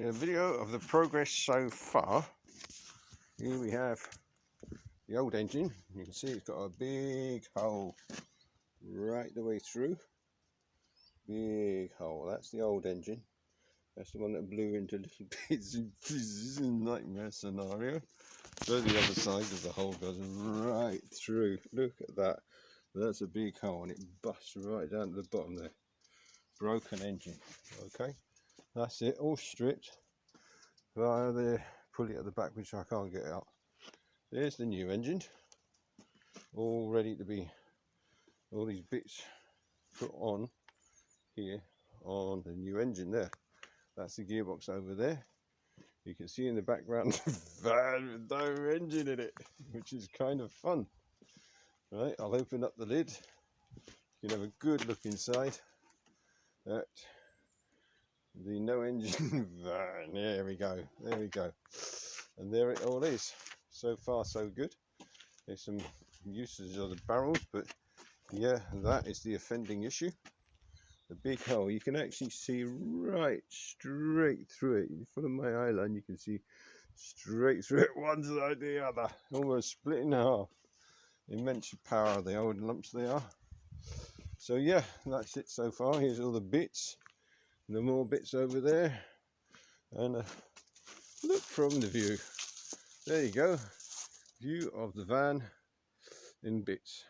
A video of the progress so far. Here we have the old engine. You can see it's got a big hole right the way through. Big hole. That's the old engine. That's the one that blew into little bits and pieces in nightmare scenario. So the other side of the hole goes right through. Look at that. That's a big hole and it busts right down to the bottom there. Broken engine. Okay. That's it. All stripped via the pulley at the back, which I can't get out. There's the new engine. All ready to be, all these bits put on here on the new engine there. That's the gearbox over there. You can see in the background van with no engine in it, which is kind of fun. Right, I'll open up the lid. You can have a good look inside at the no engine van. There we go, there we go. And there it all is. So far so good. There's some uses of the barrels, but yeah, that is the offending issue. The big hole, you can actually see right straight through it. In front of my eye line, you can see straight through it, one side the other, almost split in half. Immense power, the old lumps they are. So yeah, that's it so far. Here's all the bits, and the more bits over there, and look from the view. There you go, view of the van in bits.